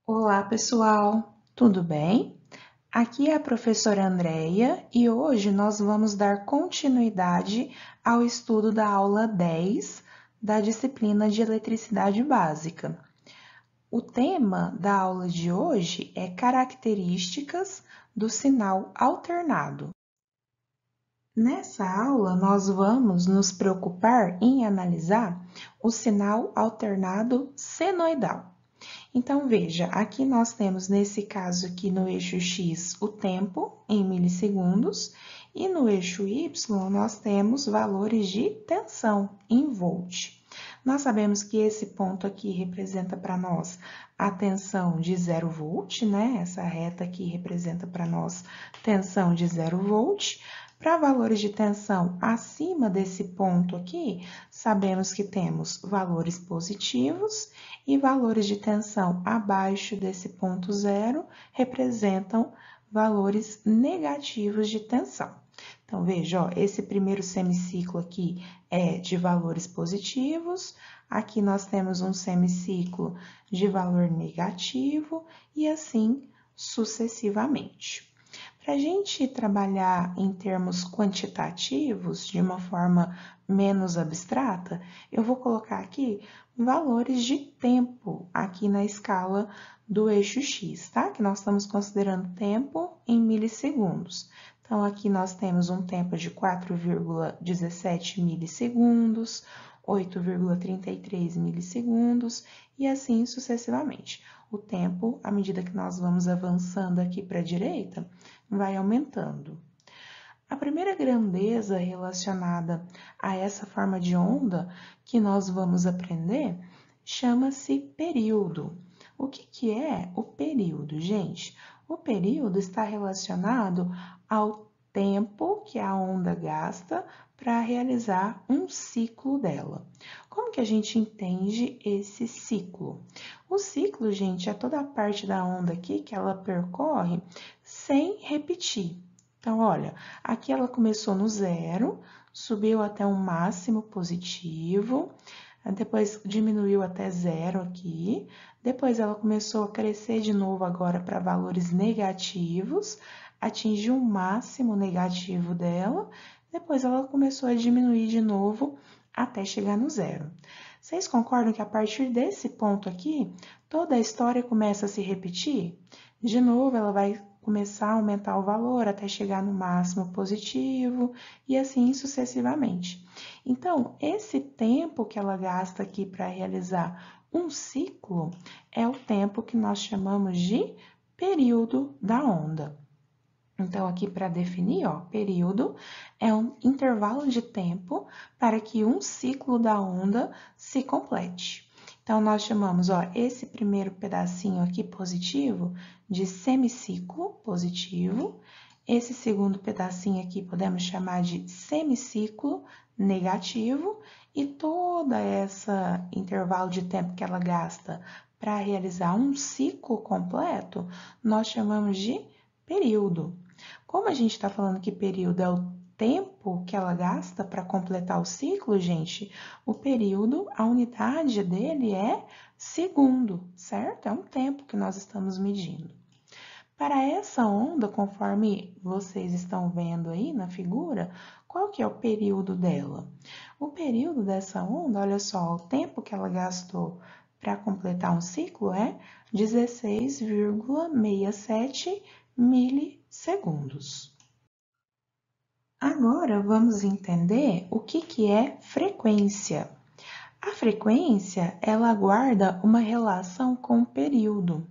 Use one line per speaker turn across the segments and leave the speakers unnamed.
Olá, pessoal, tudo bem? Aqui é a professora Andreia e hoje nós vamos dar continuidade ao estudo da aula 10 da disciplina de Eletricidade Básica. O tema da aula de hoje é características do sinal alternado. Nessa aula, nós vamos nos preocupar em analisar o sinal alternado senoidal. Então, veja, aqui nós temos, nesse caso aqui no eixo X, o tempo em milissegundos, e no eixo Y nós temos valores de tensão em volt. Nós sabemos que esse ponto aqui representa para nós a tensão de 0 volt, né? Essa reta aqui representa para nós tensão de 0 volt. Para valores de tensão acima desse ponto aqui, sabemos que temos valores positivos e valores de tensão abaixo desse ponto zero representam valores negativos de tensão. Então, veja, ó, esse primeiro semiciclo aqui é de valores positivos, aqui nós temos um semiciclo de valor negativo e assim sucessivamente. Para a gente trabalhar em termos quantitativos, de uma forma menos abstrata, eu vou colocar aqui valores de tempo aqui na escala do eixo X, tá? Que nós estamos considerando tempo em milissegundos. Então, aqui nós temos um tempo de 4,17 milissegundos, 8,33 milissegundos e assim sucessivamente. O tempo, à medida que nós vamos avançando aqui para a direita, vai aumentando. A primeira grandeza relacionada a essa forma de onda que nós vamos aprender chama-se período. O que é o período, gente? O período está relacionado ao tempo que a onda gasta para realizar um ciclo dela. Como que a gente entende esse ciclo? O ciclo, gente, é toda a parte da onda aqui que ela percorre sem repetir. Então, olha, aqui ela começou no zero, subiu até um máximo positivo, depois diminuiu até zero aqui, depois ela começou a crescer de novo agora para valores negativos, atingiu o máximo negativo dela, depois ela começou a diminuir de novo até chegar no zero. Vocês concordam que a partir desse ponto aqui, toda a história começa a se repetir? De novo, ela vai começar a aumentar o valor até chegar no máximo positivo e assim sucessivamente. Então, esse tempo que ela gasta aqui para realizar um ciclo é o tempo que nós chamamos de período da onda. Então, aqui para definir, ó, período é um intervalo de tempo para que um ciclo da onda se complete. Então, nós chamamos, ó, esse primeiro pedacinho aqui positivo de semiciclo positivo. Esse segundo pedacinho aqui podemos chamar de semiciclo negativo. E toda essa intervalo de tempo que ela gasta para realizar um ciclo completo, nós chamamos de período. Como a gente está falando que período é o tempo que ela gasta para completar o ciclo, gente, o período, a unidade dele é segundo, certo? É um tempo que nós estamos medindo. Para essa onda, conforme vocês estão vendo aí na figura, qual que é o período dela? O período dessa onda, olha só, o tempo que ela gastou para completar um ciclo é 16,67 milissegundos. Agora vamos entender o que é frequência. A frequência, ela guarda uma relação com o período.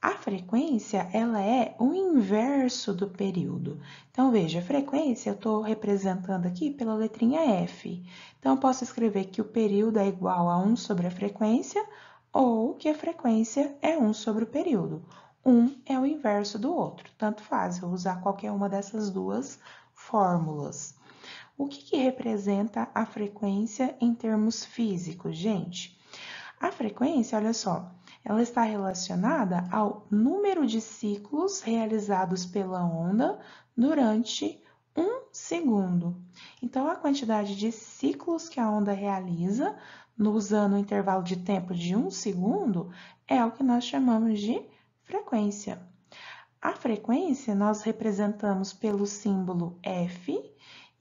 A frequência, ela é o inverso do período. Então, veja, a frequência eu estou representando aqui pela letrinha F. Então, eu posso escrever que o período é igual a 1 sobre a frequência ou que a frequência é 1 sobre o período. Um é o inverso do outro, tanto faz, eu vou usar qualquer uma dessas duas fórmulas. O que representa a frequência em termos físicos, gente? A frequência, olha só, ela está relacionada ao número de ciclos realizados pela onda durante um segundo. Então, a quantidade de ciclos que a onda realiza usando o intervalo de tempo de 1 segundo, é o que nós chamamos de frequência. A frequência nós representamos pelo símbolo F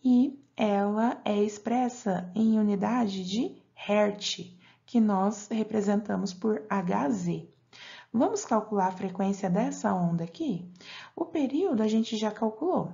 e ela é expressa em unidade de Hertz, que nós representamos por Hz. Vamos calcular a frequência dessa onda aqui? O período a gente já calculou,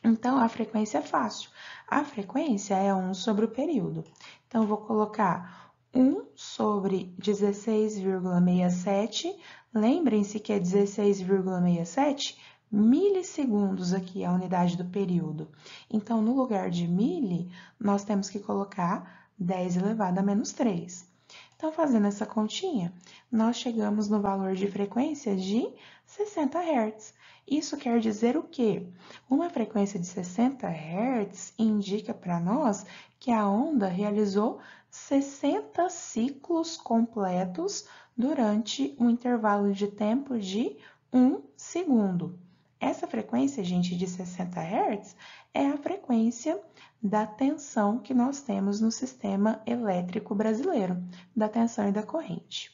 então a frequência é fácil. A frequência é 1 sobre o período. Então, eu vou colocar 1 sobre 16,67. Lembrem-se que é 16,67 milissegundos aqui, a unidade do período. Então, no lugar de mili, nós temos que colocar 10 elevado a menos 3. Então, fazendo essa continha, nós chegamos no valor de frequência de 60 Hz. Isso quer dizer o quê? Uma frequência de 60 Hz indica para nós que a onda realizou 60 ciclos completos durante um intervalo de tempo de 1 segundo. Essa frequência, gente, de 60 Hz é a frequência da tensão que nós temos no sistema elétrico brasileiro, da tensão e da corrente.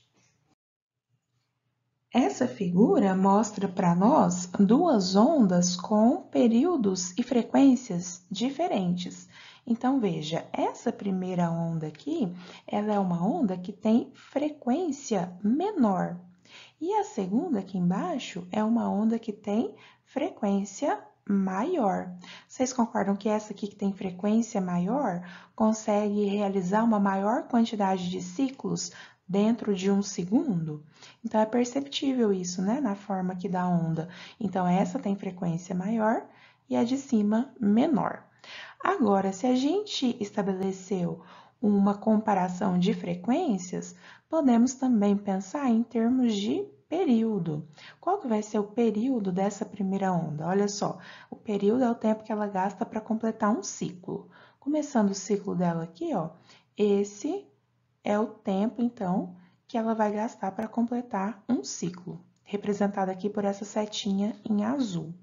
Essa figura mostra para nós duas ondas com períodos e frequências diferentes. Então, veja, essa primeira onda aqui, ela é uma onda que tem frequência menor. E a segunda aqui embaixo é uma onda que tem frequência maior. Vocês concordam que essa aqui que tem frequência maior consegue realizar uma maior quantidade de ciclos dentro de 1 segundo? Então, é perceptível isso, né, na forma aqui da onda. Então, essa tem frequência maior e a de cima menor. Agora, se a gente estabeleceu uma comparação de frequências, podemos também pensar em termos de período. Qual que vai ser o período dessa primeira onda? Olha só, o período é o tempo que ela gasta para completar um ciclo. Começando o ciclo dela aqui, ó, esse é o tempo, então, que ela vai gastar para completar um ciclo, representado aqui por essa setinha em azul.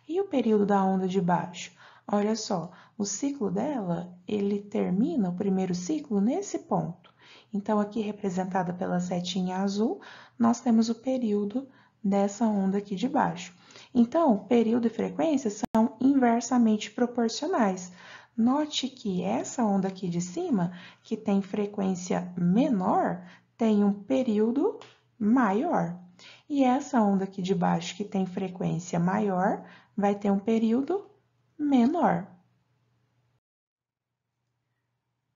E o período da onda de baixo? Olha só, o ciclo dela, ele termina o primeiro ciclo nesse ponto. Então, aqui representada pela setinha azul, nós temos o período dessa onda aqui de baixo. Então, período e frequência são inversamente proporcionais. Note que essa onda aqui de cima, que tem frequência menor, tem um período maior. E essa onda aqui de baixo, que tem frequência maior, vai ter um período menor.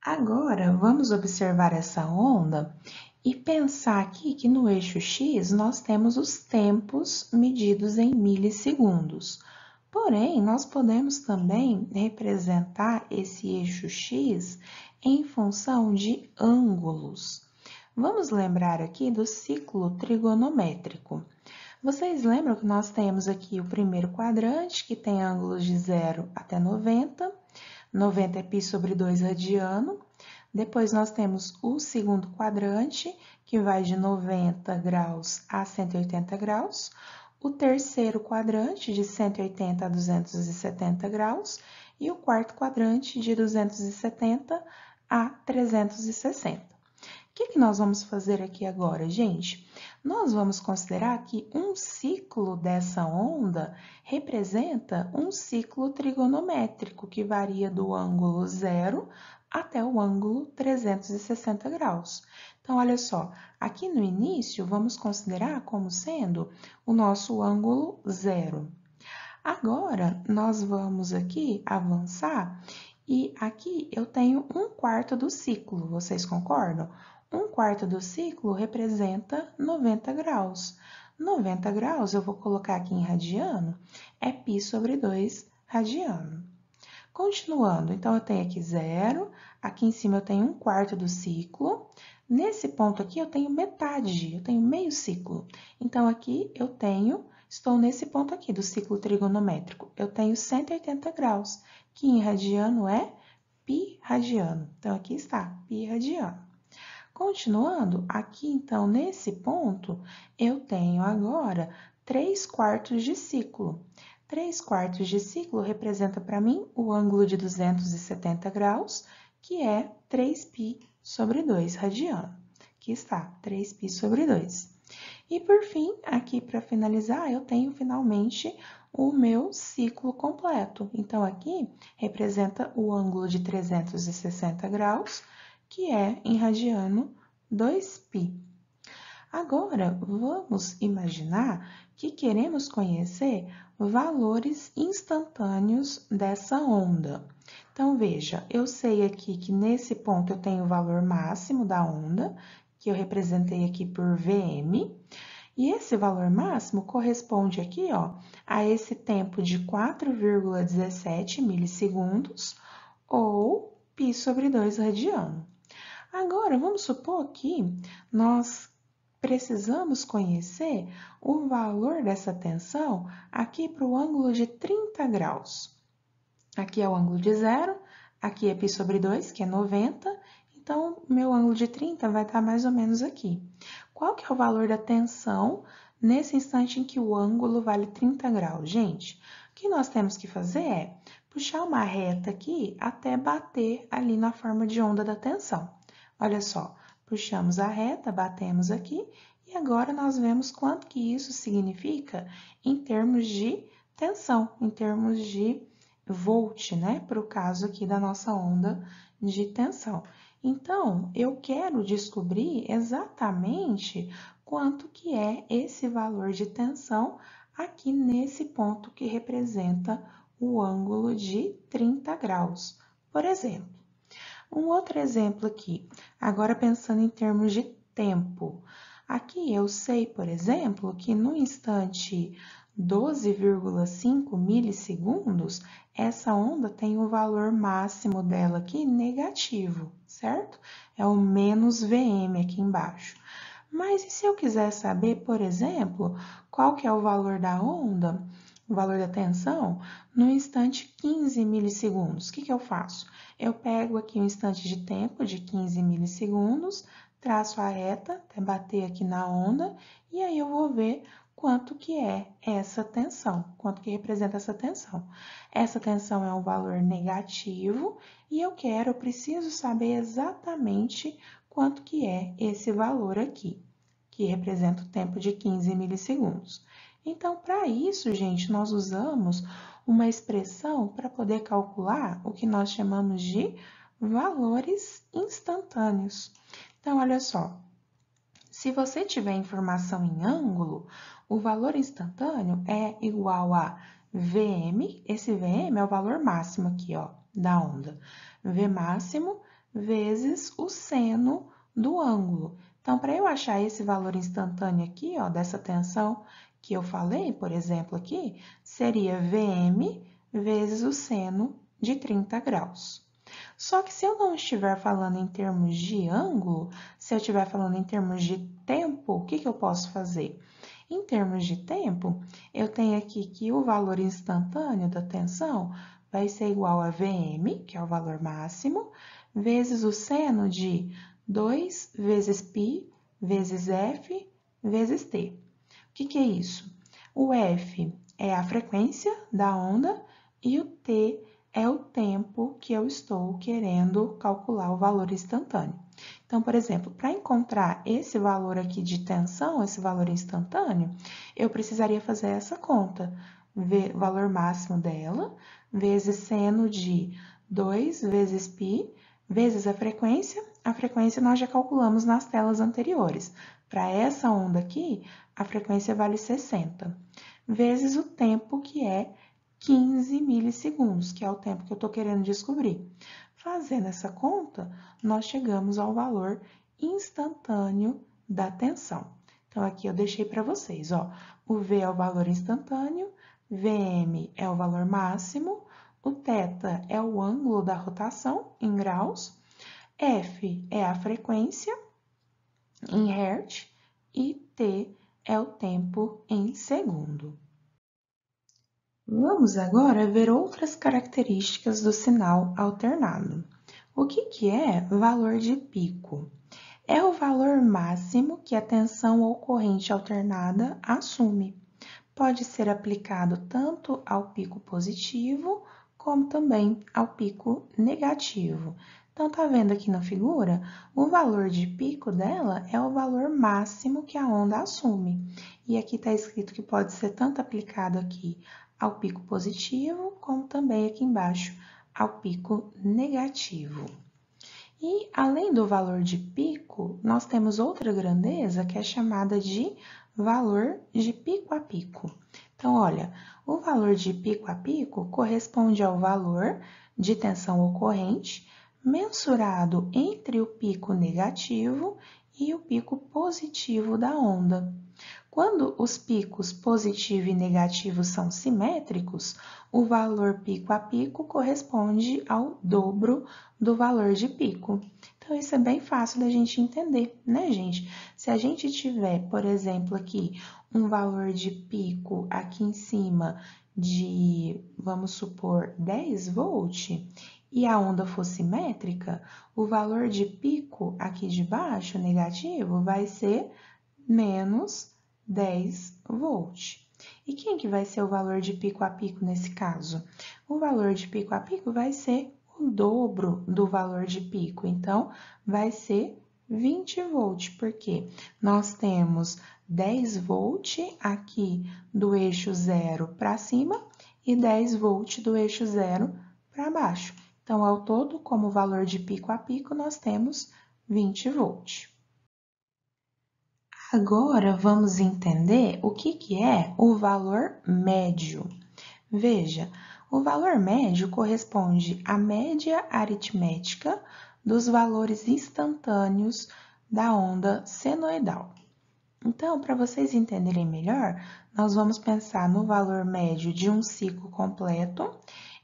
Agora, vamos observar essa onda e pensar aqui que no eixo X nós temos os tempos medidos em milissegundos. Porém, nós podemos também representar esse eixo X em função de ângulos. Vamos lembrar aqui do ciclo trigonométrico. Vocês lembram que nós temos aqui o primeiro quadrante, que tem ângulos de 0 até 90. 90 é π sobre 2 radiano. Depois, nós temos o segundo quadrante, que vai de 90 graus a 180 graus. O terceiro quadrante, de 180 a 270 graus. E o quarto quadrante, de 270 a 360. O que nós vamos fazer aqui agora, gente? Nós vamos considerar que um ciclo dessa onda representa um ciclo trigonométrico, que varia do ângulo 0 até o ângulo 360 graus. Então, olha só, aqui no início, vamos considerar como sendo o nosso ângulo 0. Agora, nós vamos aqui avançar e aqui eu tenho 1/4 do ciclo, vocês concordam? 1/4 do ciclo representa 90 graus. 90 graus, eu vou colocar aqui em radiano, é π sobre 2 radiano. Continuando, então, eu tenho aqui 0, aqui em cima eu tenho 1/4 do ciclo. Nesse ponto aqui eu tenho metade, eu tenho meio ciclo. Então, aqui eu estou nesse ponto aqui do ciclo trigonométrico. Eu tenho 180 graus, que em radiano é π radiano. Então, aqui está, π radiano. Continuando, aqui então, nesse ponto, eu tenho agora 3/4 de ciclo. 3/4 de ciclo representa para mim o ângulo de 270 graus, que é 3π sobre 2 radiano, que está 3π sobre 2. E, por fim, aqui para finalizar, eu tenho finalmente o meu ciclo completo. Então, aqui representa o ângulo de 360 graus, que é em radiano 2π. Agora, vamos imaginar que queremos conhecer valores instantâneos dessa onda. Então, veja, eu sei aqui que nesse ponto eu tenho o valor máximo da onda, que eu representei aqui por Vm, e esse valor máximo corresponde aqui, ó, a esse tempo de 4,17 milissegundos, ou π sobre 2 radiano. Agora, vamos supor que nós precisamos conhecer o valor dessa tensão aqui para o ângulo de 30 graus. Aqui é o ângulo de zero, aqui é π sobre 2, que é 90, então, meu ângulo de 30 vai estar mais ou menos aqui. Qual que é o valor da tensão nesse instante em que o ângulo vale 30 graus? Gente, o que nós temos que fazer é puxar uma reta aqui até bater ali na forma de onda da tensão. Olha só, puxamos a reta, batemos aqui, e agora nós vemos quanto que isso significa em termos de tensão, em termos de volt, né? Para o caso aqui da nossa onda de tensão. Então, eu quero descobrir exatamente quanto que é esse valor de tensão aqui nesse ponto que representa o ângulo de 30 graus, por exemplo. Um outro exemplo aqui, agora pensando em termos de tempo. Aqui eu sei, por exemplo, que no instante 12,5 milissegundos, essa onda tem o valor máximo dela aqui negativo, certo? É o menos Vm aqui embaixo. Mas e se eu quiser saber, por exemplo, qual que é o valor da onda, o valor da tensão, no instante 15 milissegundos? O que eu faço? Eu pego aqui um instante de tempo de 15 milissegundos, traço a reta até bater aqui na onda, e aí eu vou ver quanto que é essa tensão, quanto que representa essa tensão. Essa tensão é um valor negativo e eu preciso saber exatamente quanto que é esse valor aqui, que representa o tempo de 15 milissegundos. Então, para isso, gente, nós usamos uma expressão para poder calcular o que nós chamamos de valores instantâneos. Então, olha só, se você tiver informação em ângulo, o valor instantâneo é igual a Vm, esse Vm é o valor máximo aqui, ó, da onda, V máximo vezes o seno do ângulo. Então, para eu achar esse valor instantâneo aqui, ó, dessa tensão que eu falei, por exemplo, aqui, seria Vm vezes o seno de 30 graus. Só que se eu não estiver falando em termos de ângulo, se eu estiver falando em termos de tempo, o que eu posso fazer? Em termos de tempo, eu tenho aqui que o valor instantâneo da tensão vai ser igual a Vm, que é o valor máximo, vezes o seno de 2 vezes π vezes f vezes t. O que é isso? O f é a frequência da onda e o t é o tempo que eu estou querendo calcular o valor instantâneo. Então, por exemplo, para encontrar esse valor aqui de tensão, esse valor instantâneo, eu precisaria fazer essa conta. Valor máximo dela, vezes seno de 2 vezes π, vezes a frequência nós já calculamos nas telas anteriores. Para essa onda aqui, a frequência vale 60, vezes o tempo que é 15 milissegundos, que é o tempo que eu estou querendo descobrir. Fazendo essa conta, nós chegamos ao valor instantâneo da tensão. Então, aqui eu deixei para vocês, ó, o V é o valor instantâneo, Vm é o valor máximo, o θ é o ângulo da rotação em graus, F é a frequência em Hertz e T é o tempo em segundo. Vamos agora ver outras características do sinal alternado. O que é valor de pico? É o valor máximo que a tensão ou corrente alternada assume. Pode ser aplicado tanto ao pico positivo como também ao pico negativo. Então, tá vendo aqui na figura? O valor de pico dela é o valor máximo que a onda assume. E aqui está escrito que pode ser tanto aplicado aqui ao pico positivo, como também aqui embaixo ao pico negativo. E, além do valor de pico, nós temos outra grandeza que é chamada de valor de pico a pico. Então, olha, o valor de pico a pico corresponde ao valor de tensão ocorrente mensurado entre o pico negativo e o pico positivo da onda. Quando os picos positivo e negativo são simétricos, o valor pico a pico corresponde ao dobro do valor de pico. Então, isso é bem fácil da gente entender, né, gente? Se a gente tiver, por exemplo, aqui um valor de pico aqui em cima de, vamos supor, 10 volts, e a onda for simétrica, o valor de pico aqui de baixo, negativo, vai ser menos 10 volts. E quem que vai ser o valor de pico a pico nesse caso? O valor de pico a pico vai ser o dobro do valor de pico, então vai ser 20 volts, porque nós temos 10 volts aqui do eixo 0 para cima e 10 volts do eixo 0 para baixo. Então, ao todo, como valor de pico a pico, nós temos 20 volts. Agora, vamos entender o que é o valor médio. Veja, o valor médio corresponde à média aritmética dos valores instantâneos da onda senoidal. Então, para vocês entenderem melhor, nós vamos pensar no valor médio de um ciclo completo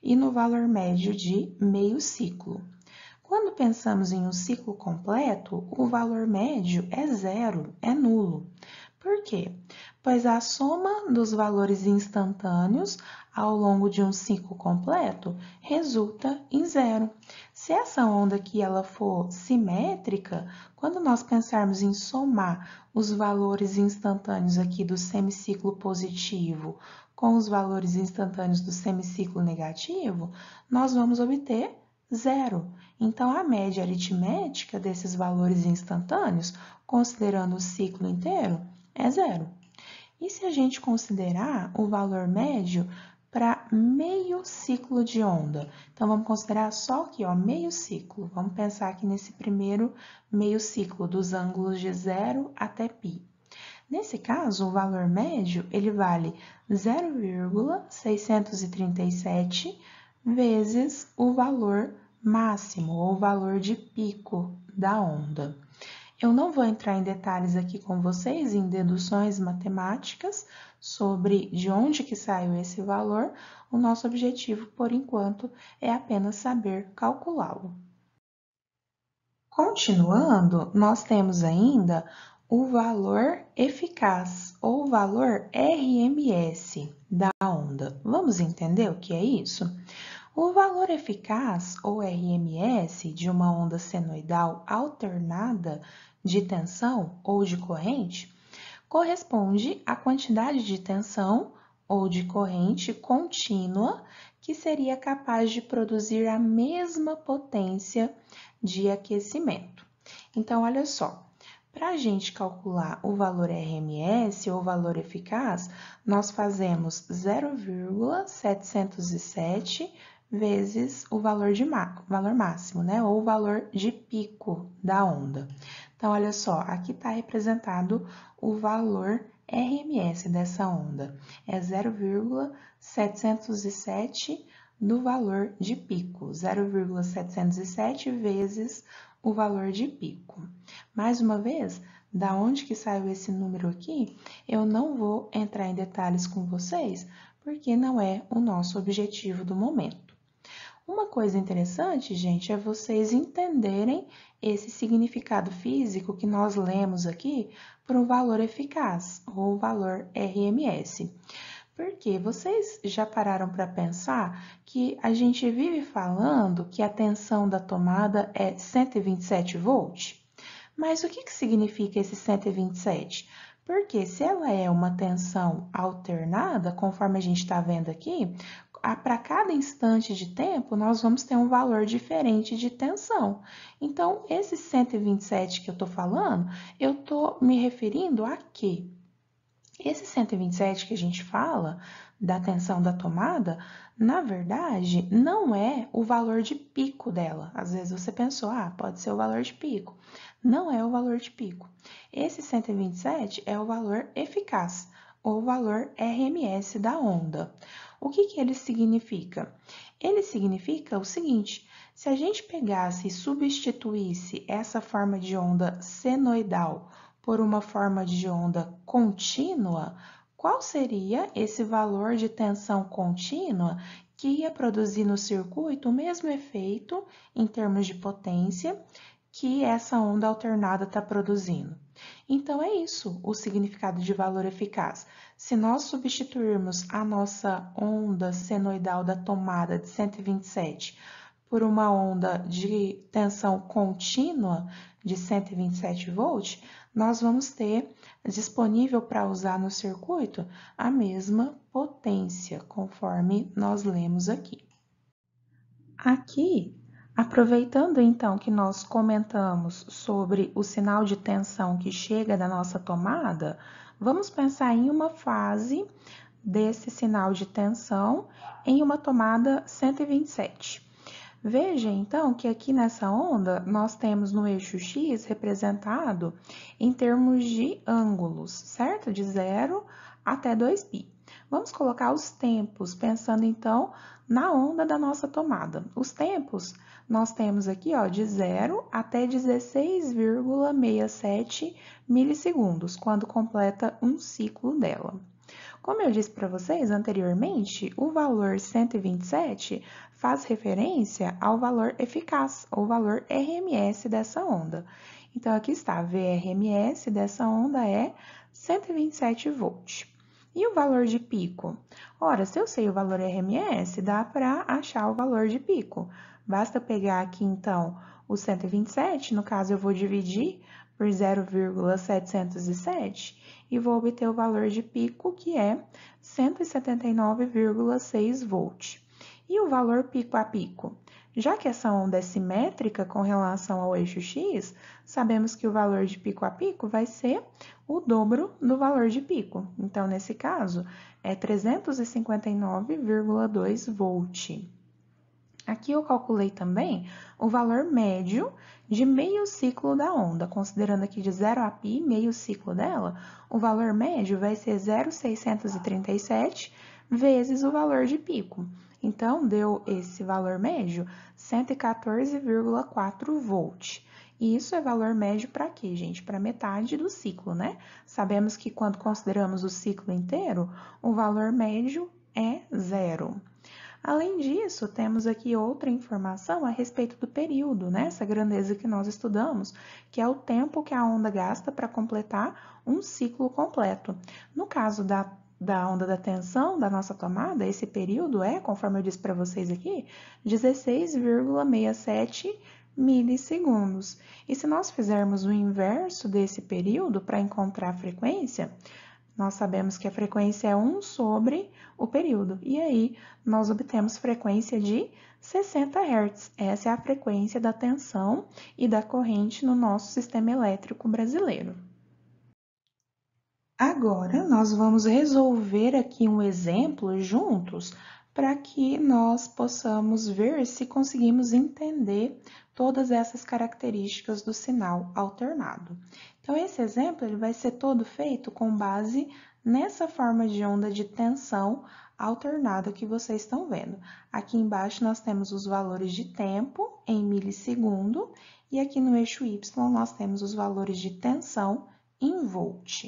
e no valor médio de meio ciclo. Quando pensamos em um ciclo completo, o valor médio é zero, é nulo. Por quê? Pois a soma dos valores instantâneos ao longo de um ciclo completo resulta em zero. Se essa onda aqui ela for simétrica, quando nós pensarmos em somar os valores instantâneos aqui do semiciclo positivo com os valores instantâneos do semiciclo negativo, nós vamos obter zero. Então, a média aritmética desses valores instantâneos, considerando o ciclo inteiro, é zero. E se a gente considerar o valor médio para meio ciclo de onda? Então, vamos considerar só aqui, ó, meio ciclo. Vamos pensar aqui nesse primeiro meio ciclo, dos ângulos de 0 até π. Nesse caso, o valor médio, ele vale 0,637 vezes o valor máximo, ou valor de pico da onda. Eu não vou entrar em detalhes aqui com vocês, em deduções matemáticas, sobre de onde que saiu esse valor. O nosso objetivo, por enquanto, é apenas saber calculá-lo. Continuando, nós temos ainda o valor eficaz, ou valor RMS da onda. Vamos entender o que é isso? O valor eficaz, ou RMS, de uma onda senoidal alternada de tensão ou de corrente, corresponde à quantidade de tensão ou de corrente contínua que seria capaz de produzir a mesma potência de aquecimento. Então, olha só. Para a gente calcular o valor RMS ou valor eficaz, nós fazemos 0,707 vezes o valor máximo, né? Ou o valor de pico da onda. Então, olha só, aqui está representado o valor RMS dessa onda. É 0,707 do valor de pico, 0,707 vezes o valor de pico. Mais uma vez, da onde que saiu esse número aqui, eu não vou entrar em detalhes com vocês, porque não é o nosso objetivo do momento. Uma coisa interessante, gente, é vocês entenderem esse significado físico que nós lemos aqui para o valor eficaz, ou valor RMS. Porque vocês já pararam para pensar que a gente vive falando que a tensão da tomada é 127 volts? Mas o que significa esse 127? Porque se ela é uma tensão alternada, conforme a gente está vendo aqui, para cada instante de tempo, nós vamos ter um valor diferente de tensão. Então, esse 127 que eu estou falando, eu estou me referindo a quê? Esse 127 que a gente fala, da tensão da tomada, na verdade, não é o valor de pico dela. Às vezes você pensou, pode ser o valor de pico. Não é o valor de pico. Esse 127 é o valor eficaz, ou valor RMS da onda. O que ele significa? Ele significa o seguinte: se a gente pegasse e substituísse essa forma de onda senoidal por uma forma de onda contínua, qual seria esse valor de tensão contínua que ia produzir no circuito o mesmo efeito em termos de potência que essa onda alternada está produzindo? Então, é isso o significado de valor eficaz. Se nós substituirmos a nossa onda senoidal da tomada de 127 por uma onda de tensão contínua de 127 volts, nós vamos ter disponível para usar no circuito a mesma potência, conforme nós lemos aqui. Aqui, aproveitando então que nós comentamos sobre o sinal de tensão que chega da nossa tomada, vamos pensar em uma fase desse sinal de tensão em uma tomada 127. Veja, então, que aqui nessa onda, nós temos no eixo X representado em termos de ângulos, certo? De 0 até 2π. Vamos colocar os tempos, pensando, então, na onda da nossa tomada. Os tempos, nós temos aqui, ó, de 0 até 16,67 milissegundos, quando completa um ciclo dela. Como eu disse para vocês anteriormente, o valor 127 faz referência ao valor eficaz, ou valor RMS dessa onda. Então, aqui está, VRMS dessa onda é 127 volts. E o valor de pico? Ora, se eu sei o valor RMS, dá para achar o valor de pico. Basta pegar aqui, então, o 127, no caso eu vou dividir por 0,707 e vou obter o valor de pico, que é 179,6 volts. E o valor pico a pico? Já que essa onda é simétrica com relação ao eixo X, sabemos que o valor de pico a pico vai ser o dobro do valor de pico. Então, nesse caso, é 359,2 volts. Aqui eu calculei também o valor médio de meio ciclo da onda, considerando aqui de 0 a π, meio ciclo dela, o valor médio vai ser 0,637 vezes o valor de pico. Então, deu esse valor médio 114,4 volts. E isso é valor médio para quê, gente? Para metade do ciclo, né? Sabemos que quando consideramos o ciclo inteiro, o valor médio é 0. Além disso, temos aqui outra informação a respeito do período, né? Essa grandeza que nós estudamos, que é o tempo que a onda gasta para completar um ciclo completo. No caso da onda da tensão da nossa tomada, esse período é, conforme eu disse para vocês aqui, 16,67 milissegundos. E se nós fizermos o inverso desse período para encontrar a frequência, nós sabemos que a frequência é 1 sobre o período, e aí nós obtemos frequência de 60 Hz. Essa é a frequência da tensão e da corrente no nosso sistema elétrico brasileiro. Agora, nós vamos resolver aqui um exemplo juntos para que nós possamos ver se conseguimos entender todas essas características do sinal alternado. Então, esse exemplo ele vai ser todo feito com base nessa forma de onda de tensão alternada que vocês estão vendo. Aqui embaixo nós temos os valores de tempo em milissegundo e aqui no eixo Y nós temos os valores de tensão em volt.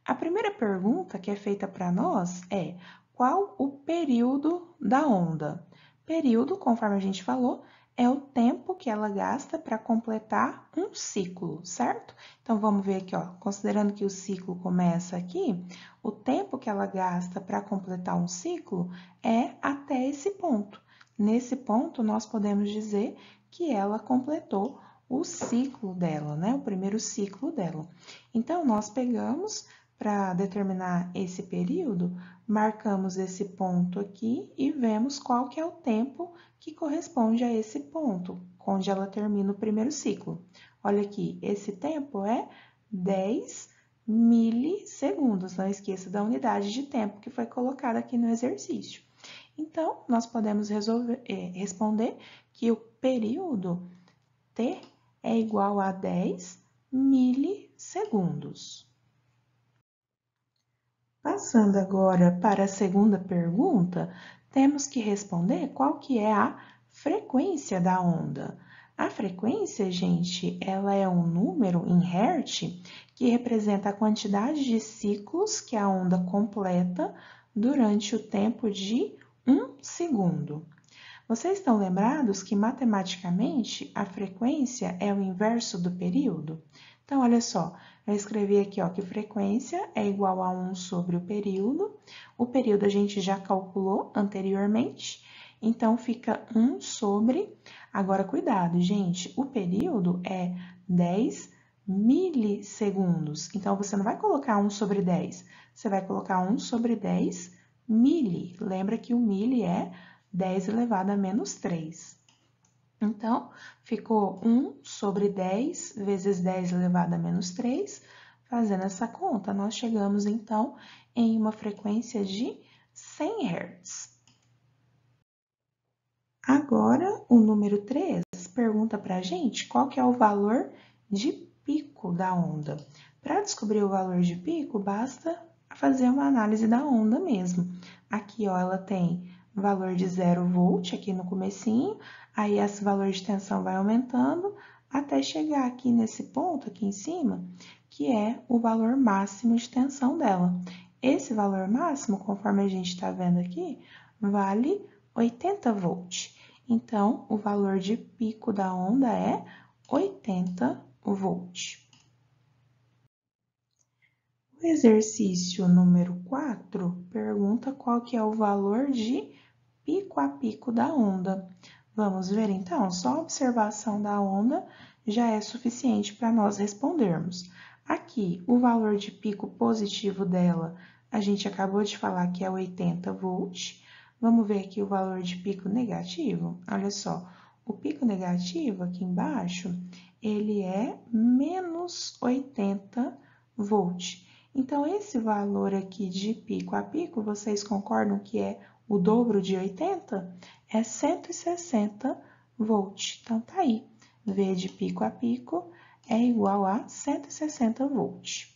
A primeira pergunta que é feita para nós é: qual o período da onda? Período, conforme a gente falou, é o tempo que ela gasta para completar um ciclo, certo? Então, vamos ver aqui, ó, considerando que o ciclo começa aqui, o tempo que ela gasta para completar um ciclo é até esse ponto. Nesse ponto, nós podemos dizer que ela completou o ciclo dela, né? O primeiro ciclo dela. Então, nós pegamos para determinar esse período, marcamos esse ponto aqui e vemos qual que é o tempo que corresponde a esse ponto, onde ela termina o primeiro ciclo. Olha aqui, esse tempo é 10 milissegundos. Não esqueça da unidade de tempo que foi colocada aqui no exercício. Então, nós podemos responder que o período T é igual a 10 milissegundos. Passando agora para a segunda pergunta, temos que responder qual que é a frequência da onda. A frequência, gente, ela é um número em Hertz que representa a quantidade de ciclos que a onda completa durante o tempo de 1 segundo. Vocês estão lembrados que, matematicamente, a frequência é o inverso do período? Então, olha só, eu escrevi aqui ó, que frequência é igual a 1 sobre o período. O período a gente já calculou anteriormente, então fica 1 sobre... Agora, cuidado, gente, o período é 10 milissegundos. Então, você não vai colocar 1 sobre 10, você vai colocar 1 sobre 10 mili. Lembra que o mili é 10 elevado a menos 3. Então, ficou 1 sobre 10 vezes 10 elevado a menos 3. Fazendo essa conta, nós chegamos, então, em uma frequência de 100 Hz. Agora, o número 3 pergunta para a gente qual que é o valor de pico da onda. Para descobrir o valor de pico, basta fazer uma análise da onda mesmo. Aqui, ó, ela tem valor de 0 volt aqui no comecinho, aí esse valor de tensão vai aumentando até chegar aqui nesse ponto aqui em cima, que é o valor máximo de tensão dela. Esse valor máximo, conforme a gente está vendo aqui, vale 80 volts. Então, o valor de pico da onda é 80 volts. O exercício número 4 pergunta qual que é o valor de pico a pico da onda. Vamos ver então, só a observação da onda já é suficiente para nós respondermos. Aqui, o valor de pico positivo dela, a gente acabou de falar que é 80 volts. Vamos ver aqui o valor de pico negativo. Olha só, o pico negativo aqui embaixo, ele é menos 80 volts. Então, esse valor aqui de pico a pico, vocês concordam que é o dobro de 80? É 160 volts. Então, tá aí. V de pico a pico é igual a 160 volts.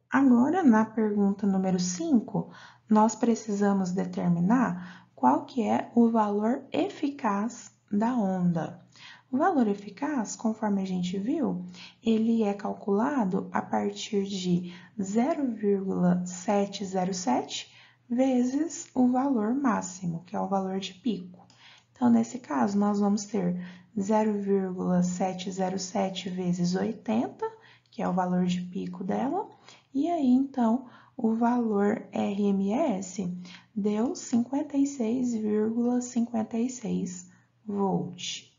Agora, na pergunta número 5, nós precisamos determinar qual que é o valor eficaz da onda. O valor eficaz, conforme a gente viu, ele é calculado a partir de 0,707 vezes o valor máximo, que é o valor de pico. Então, nesse caso, nós vamos ter 0,707 vezes 80, que é o valor de pico dela, e aí, então, o valor RMS deu 56,56 volts.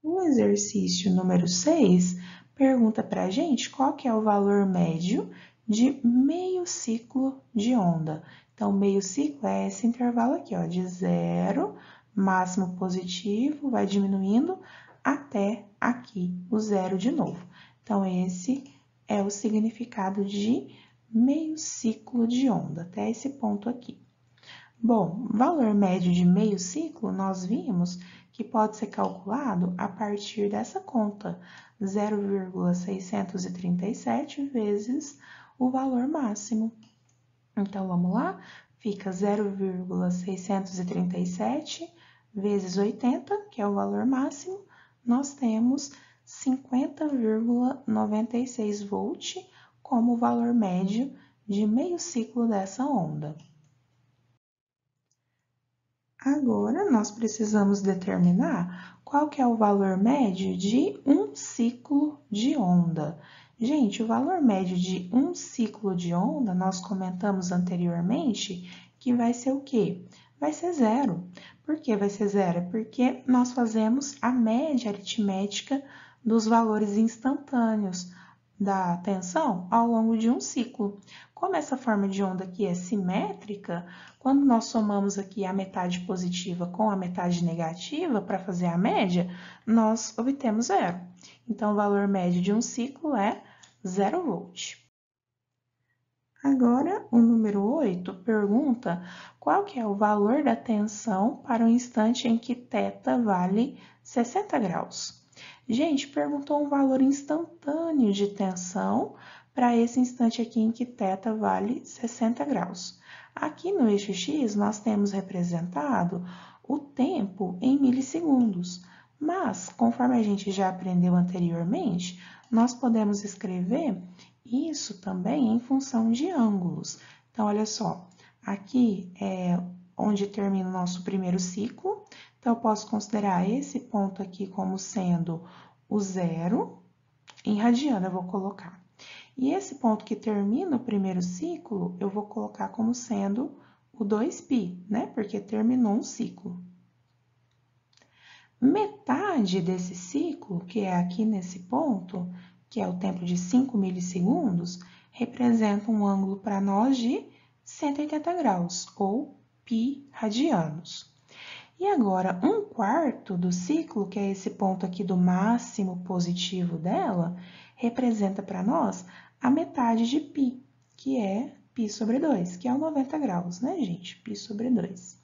O exercício número 6 pergunta para a gente qual que é o valor médio de meio ciclo de onda. Então, meio ciclo é esse intervalo aqui, ó, de 0, máximo positivo, vai diminuindo até aqui, o 0 de novo. Então, esse é o significado de meio ciclo de onda, até esse ponto aqui. Bom, valor médio de meio ciclo, nós vimos que pode ser calculado a partir dessa conta, 0,637 vezes o valor máximo. Então, vamos lá? Fica 0,637 vezes 80, que é o valor máximo, nós temos 50,96 volts como o valor médio de meio ciclo dessa onda. Agora, nós precisamos determinar qual que é o valor médio de um ciclo de onda. Gente, o valor médio de um ciclo de onda, nós comentamos anteriormente que vai ser o quê? Vai ser 0. Por que vai ser 0? É porque nós fazemos a média aritmética dos valores instantâneos da tensão ao longo de um ciclo. Como essa forma de onda aqui é simétrica, quando nós somamos aqui a metade positiva com a metade negativa para fazer a média, nós obtemos zero. Então, o valor médio de um ciclo é 0 volt. Agora, o número 8 pergunta qual que é o valor da tensão para o instante em que θ vale 60 graus. Gente, perguntou um valor instantâneo de tensão para esse instante aqui em que θ vale 60 graus. Aqui no eixo X, nós temos representado o tempo em milissegundos, mas, conforme a gente já aprendeu anteriormente, nós podemos escrever isso também em função de ângulos. Então, olha só, aqui é onde termina o nosso primeiro ciclo. Então, eu posso considerar esse ponto aqui como sendo o zero, em radiano eu vou colocar. E esse ponto que termina o primeiro ciclo, eu vou colocar como sendo o 2π, né? Porque terminou um ciclo. Metade desse ciclo, que é aqui nesse ponto, que é o tempo de 5 milissegundos, representa um ângulo para nós de 180 graus, ou π radianos. E agora, 1/4 do ciclo, que é esse ponto aqui do máximo positivo dela, representa para nós a metade de π, que é π sobre 2, que é o 90 graus, né, gente? π sobre 2.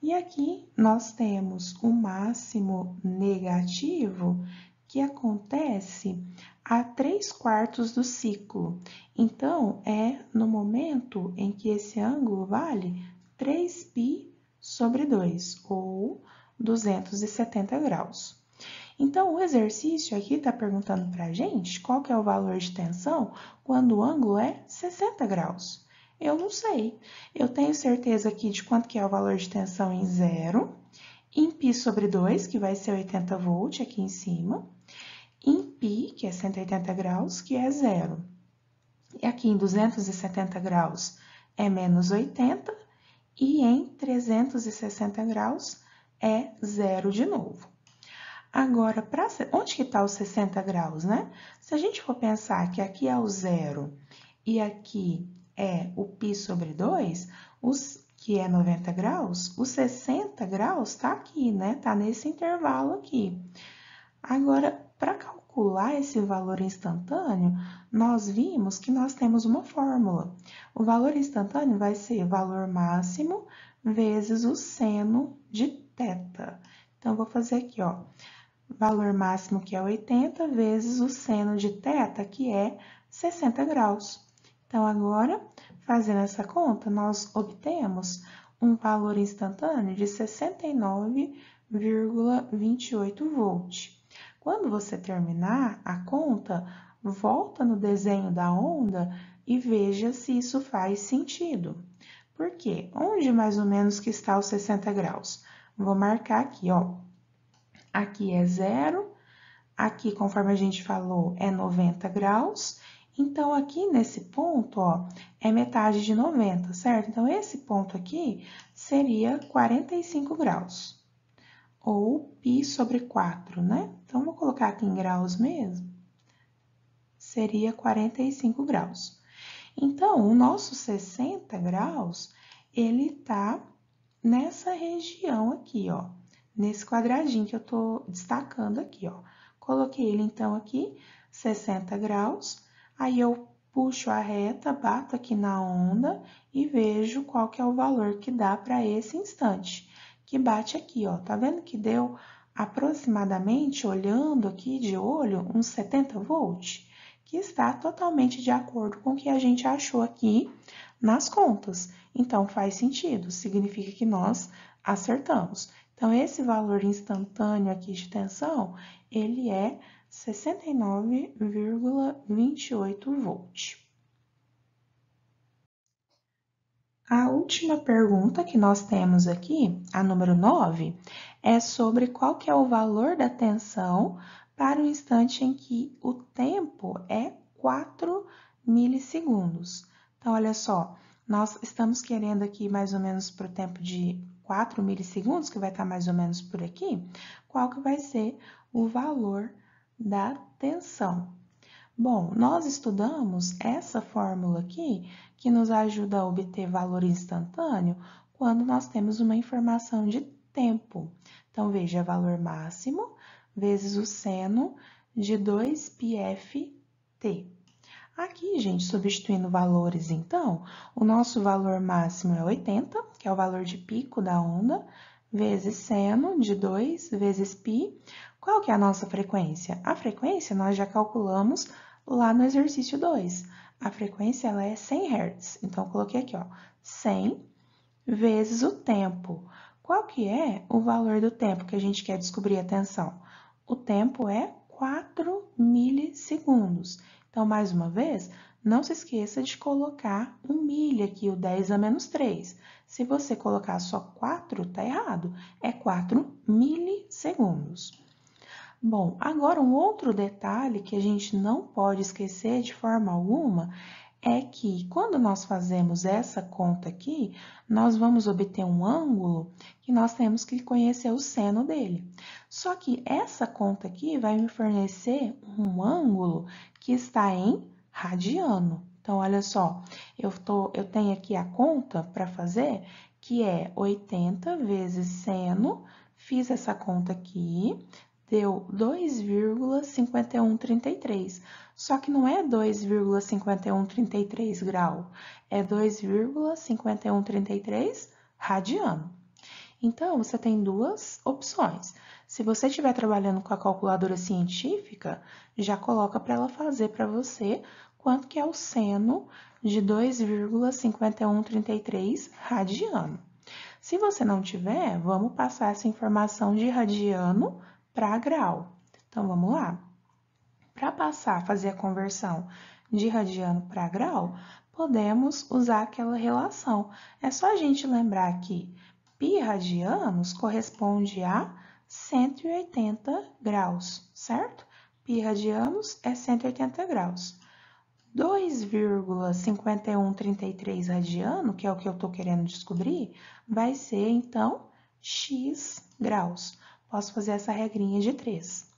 E aqui nós temos o máximo negativo, que acontece a 3/4 do ciclo. Então, é no momento em que esse ângulo vale 3π sobre 2, ou 270 graus. Então, o exercício aqui está perguntando para a gente qual que é o valor de tensão quando o ângulo é 60 graus. Eu não sei. Eu tenho certeza aqui de quanto que é o valor de tensão em zero, em π sobre 2, que vai ser 80 volt aqui em cima, em π, que é 180 graus, que é zero. E aqui em 270 graus é menos 80, e em 360 graus é zero de novo. Agora, onde que está os 60 graus, né? Se a gente for pensar que aqui é o zero e aqui é o π sobre 2, que é 90 graus, os 60 graus está aqui, né? Está nesse intervalo aqui. Agora, para calcular esse valor instantâneo, nós vimos que nós temos uma fórmula. O valor instantâneo vai ser valor máximo vezes o seno de θ. Então, vou fazer aqui, ó, valor máximo que é 80 vezes o seno de θ, que é 60 graus. Então, agora, fazendo essa conta, nós obtemos um valor instantâneo de 69,28 volt. Quando você terminar a conta, volta no desenho da onda e veja se isso faz sentido. Por quê? Onde mais ou menos que está os 60 graus? Vou marcar aqui, ó. Aqui é zero, aqui, conforme a gente falou, é 90 graus. Então, aqui nesse ponto, ó, é metade de 90, certo? Então, esse ponto aqui seria 45 graus, ou π sobre 4, né? Então, vou colocar aqui em graus mesmo, seria 45 graus. Então, o nosso 60 graus, ele tá nessa região aqui, ó, nesse quadradinho que eu tô destacando aqui, ó. Coloquei ele, então, aqui, 60 graus, aí eu puxo a reta, bato aqui na onda e vejo qual que é o valor que dá para esse instante, que bate aqui, ó. Tá vendo que deu aproximadamente, olhando aqui de olho, uns 70 volts, que está totalmente de acordo com o que a gente achou aqui nas contas. Então, faz sentido, significa que nós acertamos. Então, esse valor instantâneo aqui de tensão, ele é 69,28 volt. A última pergunta que nós temos aqui, a número 9, é sobre qual que é o valor da tensão para o instante em que o tempo é 4 milissegundos. Então, olha só, nós estamos querendo aqui mais ou menos para o tempo de 4 milissegundos, que vai estar mais ou menos por aqui, qual que vai ser o valor da tensão. Bom, nós estudamos essa fórmula aqui que nos ajuda a obter valor instantâneo quando nós temos uma informação de tempo. Então, veja, valor máximo vezes o seno de 2πft. Aqui, gente, substituindo valores, então, o nosso valor máximo é 80, que é o valor de pico da onda, vezes seno de 2 vezes π. Qual que é a nossa frequência? A frequência nós já calculamos lá no exercício 2. A frequência ela é 100 Hz. Então, eu coloquei aqui, ó, 100 vezes o tempo. Qual que é o valor do tempo que a gente quer descobrir a tensão? O tempo é 4 milissegundos. Então, mais uma vez, não se esqueça de colocar um milha aqui, o 10 a menos 3. Se você colocar só 4, tá errado. É 4 milissegundos. Bom, agora um outro detalhe que a gente não pode esquecer de forma alguma é que quando nós fazemos essa conta aqui, nós vamos obter um ângulo que nós temos que conhecer o seno dele. Só que essa conta aqui vai me fornecer um ângulo que está em radiano. Então, olha só, eu tenho aqui a conta para fazer, que é 80 vezes seno, fiz essa conta aqui, deu 2,5133. Só que não é 2,5133 grau, é 2,5133 radiano. Então, você tem duas opções. Se você estiver trabalhando com a calculadora científica, já coloca para ela fazer para você quanto que é o seno de 2,5133 radiano. Se você não tiver, vamos passar essa informação de radiano para grau. Então, vamos lá. Para fazer a conversão de radiano para grau, podemos usar aquela relação. É só a gente lembrar que π radianos corresponde a 180 graus, certo? Π radianos é 180 graus. 2,5133 radiano, que é o que eu estou querendo descobrir, vai ser, então, x graus. Posso fazer essa regrinha de 3.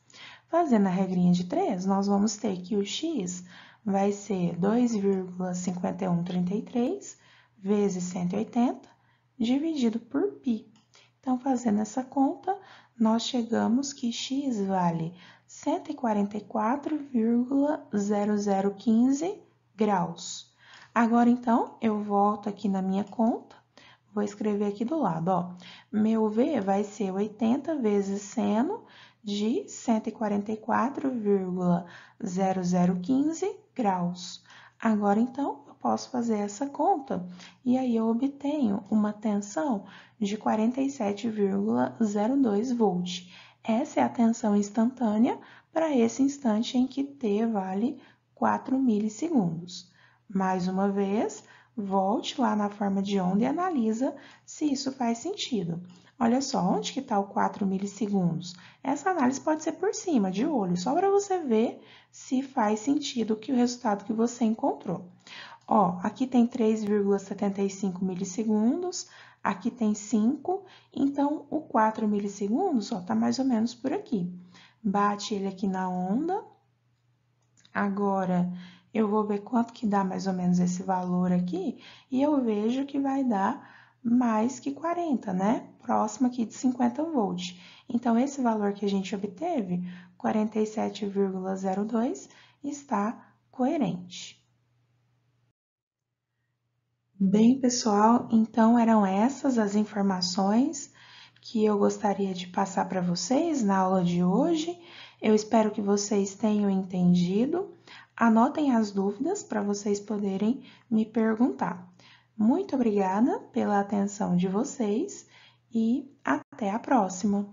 Fazendo a regrinha de 3, nós vamos ter que o x vai ser 2,5133 vezes 180 dividido por π. Então, fazendo essa conta, nós chegamos que x vale 144,0015 graus. Agora, então, eu volto aqui na minha conta, vou escrever aqui do lado, ó. Meu V vai ser 80 vezes seno de 144,0015 graus. Agora, então, eu posso fazer essa conta e aí eu obtenho uma tensão de 47,02 volts. Essa é a tensão instantânea para esse instante em que T vale 4 milissegundos. Mais uma vez, volte lá na forma de onda e analisa se isso faz sentido. Olha só, onde que está o 4 milissegundos? Essa análise pode ser por cima, de olho, só para você ver se faz sentido que o resultado que você encontrou. Ó, aqui tem 3,75 milissegundos, aqui tem 5, então o 4 milissegundos, ó, tá mais ou menos por aqui. Bate ele aqui na onda. Agora, eu vou ver quanto que dá mais ou menos esse valor aqui, e eu vejo que vai dar mais que 40, né? Próximo aqui de 50 volts. Então, esse valor que a gente obteve, 47,02, está coerente. Bem, pessoal, então eram essas as informações que eu gostaria de passar para vocês na aula de hoje. Eu espero que vocês tenham entendido. Anotem as dúvidas para vocês poderem me perguntar. Muito obrigada pela atenção de vocês e até a próxima!